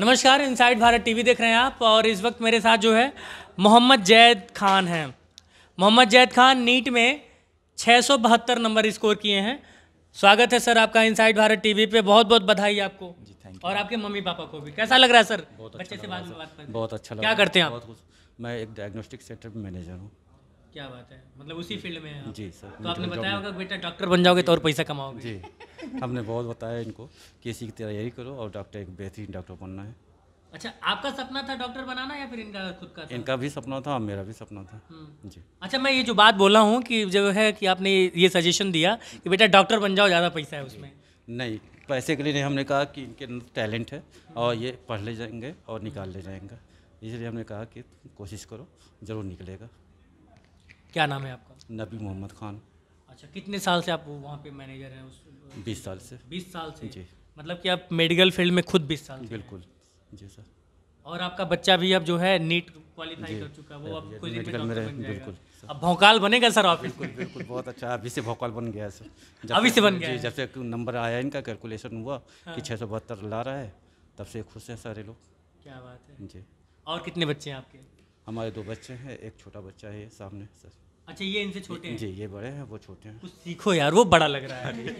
नमस्कार, inside Bharat TV देख रहे हैं आप। और इस वक्त मेरे साथ जो है मोहम्मद जैद खान हैं। मोहम्मद जैद खान नीट में 672 नंबर स्कोर किए हैं। स्वागत है सर आपका इनसाइड भारत टीवी पे। बहुत बहुत बधाई आपको जी, थैंक यू। और आपके मम्मी पापा को भी। कैसा लग रहा है सर? बहुत बच्चे अच्छा से लग रहा बाद में है बात करते सर। हैं। बहुत अच्छा लगा। क्या करते हैं आप? बहुत कुछ। मैं एक डायग्नोस्टिक सेंटर में मैनेजर हूँ। क्या बात है, मतलब उसी फील्ड में हैं आप? जी सर। तो आपने मेडिकल बताया जॉब होगा बेटा डॉक्टर बन जाओगे तो और पैसा कमाओगे। जी हमने बहुत बताया इनको कि इसी की तैयारी करो और डॉक्टर एक बेहतरीन डॉक्टर बनना है। अच्छा, आपका सपना था डॉक्टर बनाना या फिर इनका खुद का था? इनका भी सपना था और मेरा भी सपना था। जी। अच्छा, मैं ये जो बात बोला हूँ कि जो है कि आपने ये सजेशन दिया कि बेटा डॉक्टर बन जाओ, ज़्यादा पैसा है उसमें। नहीं, पैसे के लिए नहीं, हमने कहा कि इनके अंदर टैलेंट है और ये पढ़ ले जाएंगे और निकाल ले जाएंगे। इसलिए हमने कहा कि तुम कोशिश करो, ज़रूर निकलेगा। क्या नाम है आपका? नबी मोहम्मद खान। अच्छा, कितने साल से आप वहाँ पे मैनेजर हैं? 20 साल से। 20 साल से? जी। मतलब कि आप मेडिकल फील्ड में खुद 20 साल से हैं। बिल्कुल। जी सर। और आपका बच्चा भी अब जो है नीट क्वालिफाई जी। कर चुका है, वो अब ये खुद ही में मेडिकल डॉक्टर मेरे बन जाएगा। बिल्कुल सर। अब भौकाल बनेगा सर ऑफिस में? बिल्कुल बहुत अच्छा। अभी से भोकाल बन गया है सर। अभी से बन गया जी, है? जब से नंबर आया इनका कैलकुलेशन हुआ कि 672 ला रहा है, तब से खुश हैं सारे लोग। क्या बात है। जी। और कितने बच्चे हैं आपके? हमारे 2 बच्चे हैं, एक छोटा बच्चा है ये सामने सर। अच्छा, ये इनसे छोटे हैं? जी, ये बड़े हैं, वो छोटे हैं। कुछ सीखो यार, वो बड़ा लग रहा है।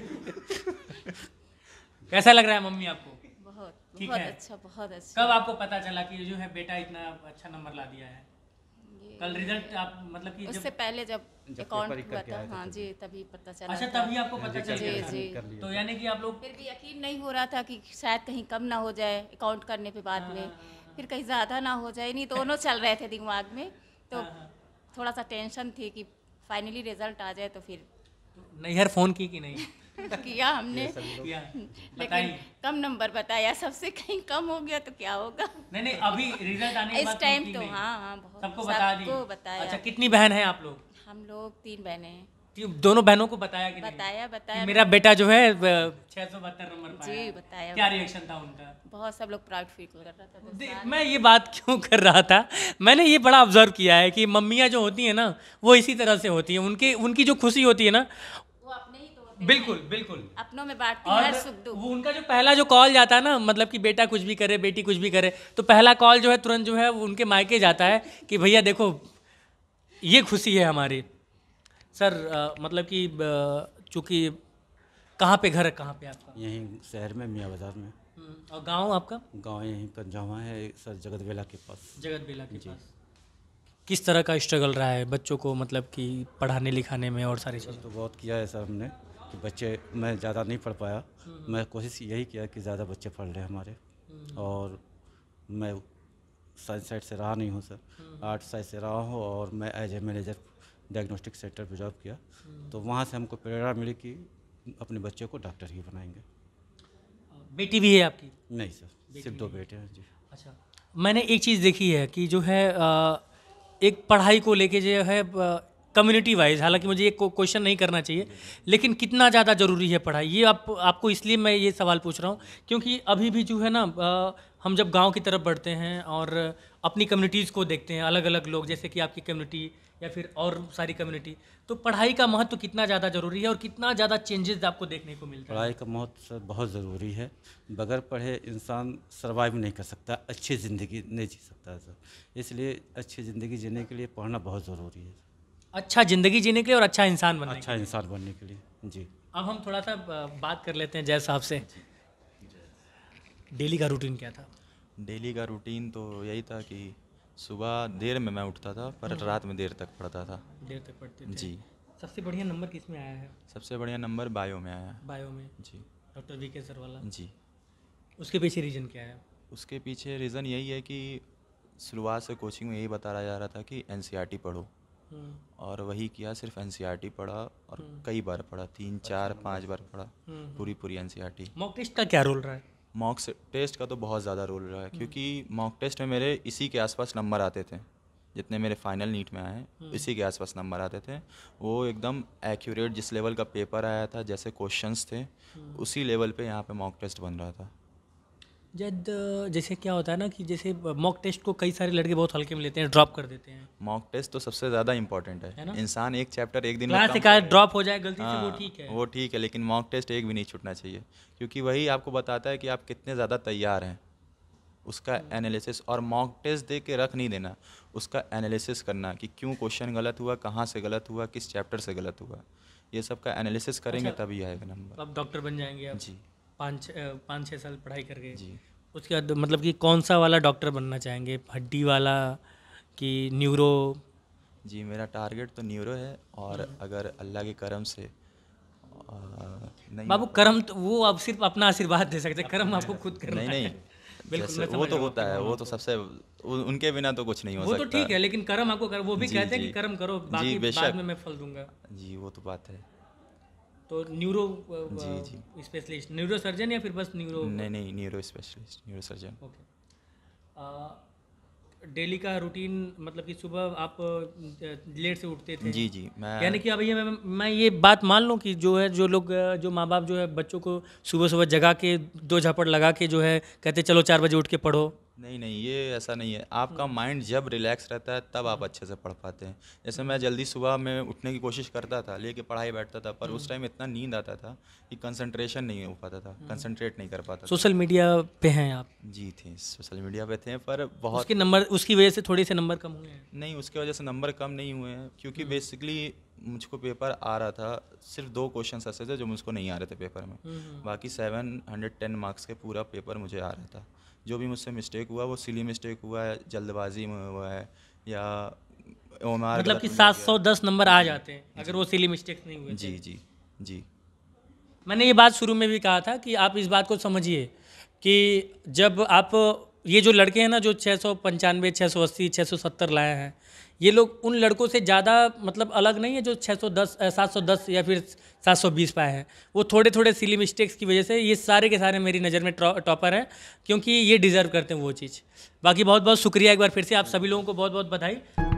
कैसा लग रहा है मम्मी आपको? बहुत ठीक बहुत है। अच्छा, बहुत अच्छा। कब आपको पता चला कि जो है बेटा इतना अच्छा नंबर ला दिया है? कल रिजल्ट आप मतलब कि उससे पहले जब जब अकाउंट पेपर हुआ करके था, आया था हाँ तभी। जी, तभी पता चला अच्छा, था। तभी आपको पता चल जी, गया था? जी। कर लिया। तो यानी कि आप लोग फिर भी यकीन नहीं हो रहा था कि शायद कहीं कम ना हो जाए अकाउंट करने पे बाद में, फिर कहीं ज़्यादा ना हो जाए। नहीं, दोनों चल रहे थे दिमाग में, तो थोड़ा सा टेंशन थी कि फाइनली रिजल्ट आ जाए। तो फिर नैहर फोन की कि नहीं किया हमने, किया? लेकिन बताइए। कम नंबर बताया सबसे। कहीं कम हो गया तो क्या होगा। नहीं, अभी रिजल्ट आने के इस बाद फोन टाइम की तो नहीं? हाँ बहुत सबको बता दी? सबको बताया। अच्छा, कितनी बहन है आप लोग? हम लोग 3 बहनें हैं। दोनों बहनों को बताया कि नहीं? बताया कि मेरा बेटा जो है 672 नंबर पाया जी, है। बताया। क्या रिएक्शन था उनका? बहुत सब लोग प्राउड फील कर रहा था। तो मैं ये बात क्यों कर रहा था, मैंने ये बड़ा ऑब्जर्व किया है कि मम्मियाँ जो होती हैं ना, वो इसी तरह से होती हैं। उनकी जो खुशी होती है ना, वो अपने ही तो होते हैं, बिल्कुल बिल्कुल। अपनों में बांटती हैं और हर सुख दुख। वो उनका जो पहला जो कॉल जाता है ना, मतलब कि बेटा कुछ भी करे, बेटी कुछ भी करे, तो पहला कॉल जो है तुरंत जो है वो उनके मायके जाता है कि भैया देखो ये खुशी है हमारी। सर मतलब कि चूँकि कहाँ पे घर है, कहाँ पे आपका? यहीं शहर में मियाँ बाजार में। और गांव आपका? गांव यहीं कंझावा है सर, जगत बेला के पास। जगत बेला के पास। किस तरह का स्ट्रगल रहा है बच्चों को, मतलब कि पढ़ाने लिखाने में और सारी चीज़ें? तो बहुत किया है सर हमने कि बच्चे, मैं ज़्यादा नहीं पढ़ पाया। मैं कोशिश यही किया कि ज़्यादा बच्चे पढ़ लें हमारे। और मैं साइंस साइड से रहा नहीं हूँ सर, आर्ट साइड से रहा हूँ। और मैं as a manager diagnostic centre पर जॉब किया, तो वहाँ से हमको प्रेरणा मिली कि अपने बच्चों को डॉक्टर ही बनाएंगे। बेटी भी है आपकी? नहीं सर, सिर्फ 2 बेटे हैं जी। अच्छा, मैंने एक चीज़ देखी है कि जो है एक पढ़ाई को लेके जो है कम्युनिटी वाइज, हालांकि मुझे ये क्वेश्चन नहीं करना चाहिए, लेकिन कितना ज़्यादा ज़रूरी है पढ़ाई, ये आपको इसलिए मैं ये सवाल पूछ रहा हूँ क्योंकि अभी भी जो है ना हम जब गांव की तरफ बढ़ते हैं और अपनी कम्युनिटीज़ को देखते हैं, अलग अलग लोग जैसे कि आपकी कम्युनिटी या फिर और सारी कम्युनिटी, तो पढ़ाई का महत्व कितना ज़्यादा ज़रूरी है और कितना ज़्यादा चेंजेस आपको देखने को मिलता है? पढ़ाई का महत्व सर बहुत ज़रूरी है। बगैर पढ़े इंसान सर्वाइव नहीं कर सकता, अच्छी ज़िंदगी नहीं जी सकता है सर। इसलिए अच्छी ज़िंदगी जीने के लिए पढ़ना बहुत ज़रूरी है। अच्छा ज़िंदगी जीने के लिए और अच्छा इंसान बनने के अच्छा इंसान बनने के लिए जी। अब हम थोड़ा सा बात कर लेते हैं जय साहब से। डेली का रूटीन क्या था? डेली का रूटीन तो यही था कि सुबह देर में मैं उठता था, पर रात में देर तक पढ़ता था। देर तक पढ़ते थे? जी। सबसे बढ़िया नंबर किस में आया है? सबसे बढ़िया नंबर बायो में आया। बायो में? जी। डॉक्टर वीके सर वाला? जी। उसके पीछे रीजन क्या है? उसके पीछे रीज़न यही है कि शुरुआत से कोचिंग में यही बताया जा रहा था कि एनसीईआरटी पढ़ो, और वही किया। सिर्फ एनसीईआरटी पढ़ा और कई बार पढ़ा, 3, 4, 5 बार पढ़ा पूरी एनसीईआरटी। मॉक टेस्ट का क्या रोल रहा है? मॉक टेस्ट का तो बहुत ज़्यादा रोल रहा है, क्योंकि मॉक टेस्ट में मेरे इसी के आसपास नंबर आते थे। जितने मेरे फाइनल नीट में आए हैं इसी के आसपास नंबर आते थे। वो एकदम एक्यूरेट, जिस लेवल का पेपर आया था, जैसे क्वेश्चंस थे, उसी लेवल पे यहाँ पे मॉक टेस्ट बन रहा था। जब जैसे क्या होता है ना कि जैसे मॉक टेस्ट को कई सारे लड़के बहुत हल्के में लेते हैं, ड्रॉप कर देते हैं। मॉक टेस्ट तो सबसे ज़्यादा इंपॉर्टेंट है है ना? इंसान एक चैप्टर एक दिन में क्लास कम एकाध करे। ड्रॉप हो जाए गलती से, वो हाँ, ठीक है। वो ठीक है, लेकिन मॉक टेस्ट एक भी नहीं छूटना चाहिए, क्योंकि वही आपको बताता है कि आप कितने ज़्यादा तैयार हैं उसका एनालिसिस, और मॉक टेस्ट दे के रख नहीं देना, उसका एनालिसिस करना कि क्यों क्वेश्चन गलत हुआ, कहाँ से गलत हुआ, किस चैप्टर से गलत हुआ, ये सब का एनालिसिस करेंगे तभी आएगा नंबर। अब डॉक्टर बन जाएंगे आप? जी 5-6 साल पढ़ाई करके। जी। उसके बाद मतलब कि कौन सा वाला डॉक्टर बनना चाहेंगे, हड्डी वाला कि न्यूरो? जी मेरा टारगेट तो न्यूरो है, और अगर अल्लाह के करम से नहीं बाबू कर्म तो वो आप सिर्फ अपना आशीर्वाद दे सकते हैं, कर्म आपको खुद करना नहीं है। नहीं बिल्कुल, जैसे मैं वो समझ तो रहा हूँ होता आपकी है, वो भावनाओं तो को। सबसे उनके बिना तो कुछ नहीं हो वो सकता। तो ठीक है, लेकिन कर्म आपको कर, वो भी जी, कहते हैं कि जी। कर्म करो, जी, बाकी बेशक। बाद में मैं फल दूंगा। जी वो तो बात है। तो न्यूरो जी, जी। स्पेशलिस्ट, न्यूरो सर्जन, या फिर बस न्यूरो? नहीं नहीं neuro specialist, neuro surgeon. Okay. Daily का रूटीन मतलब कि सुबह आप लेट से उठते थे? जी जी यानी कि अब ये मैं ये बात मान लूँ कि जो है, जो लोग जो माँ बाप जो है बच्चों को सुबह सुबह जगा के 2 झापड़ लगा के जो है कहते चलो 4 बजे उठ के पढ़ो। नहीं नहीं ये ऐसा नहीं है, आपका माइंड जब रिलैक्स रहता है तब आप अच्छे से पढ़ पाते हैं। जैसे मैं जल्दी सुबह में उठने की कोशिश करता था, लेके पढ़ाई बैठता था, पर उस टाइम इतना नींद आता था कि कंसंट्रेशन नहीं हो पाता था, कंसंट्रेट नहीं कर पाता था। सोशल मीडिया पे हैं आप? जी थे, सोशल मीडिया पे थे, पर बहुत उसके नंबर, उसकी वजह से थोड़े से नंबर कम हुए हैं? नहीं, उसकी वजह से नंबर कम नहीं हुए हैं, क्योंकि बेसिकली मुझको पेपर आ रहा था, सिर्फ 2 क्वेश्चन ऐसे थे जो मुझको नहीं आ रहे थे पेपर में, बाकी 710 मार्क्स के पूरा पेपर मुझे आ रहा था। जो भी मुझसे मिस्टेक हुआ वो सिली मिस्टेक हुआ है, जल्दबाजी में हुआ है, या ओमार मतलब गलत कि हो गया। 710 नंबर आ जाते हैं अगर वो सिली मिस्टेक्स नहीं हुए थे। जी जी जी मैंने ये बात शुरू में भी कहा था कि आप इस बात को समझिए कि जब आप ये जो लड़के हैं ना जो 695, 680, 670 लाए हैं, ये लोग उन लड़कों से ज़्यादा मतलब अलग नहीं है जो 610, 710 या फिर 720 पाए हैं। वो थोड़े थोड़े सिली मिस्टेक्स की वजह से ये सारे के सारे मेरी नज़र में टॉपर हैं, क्योंकि ये डिज़र्व करते हैं वो चीज़। बाकी बहुत बहुत शुक्रिया एक बार फिर से, आप सभी लोगों को बहुत बहुत बधाई।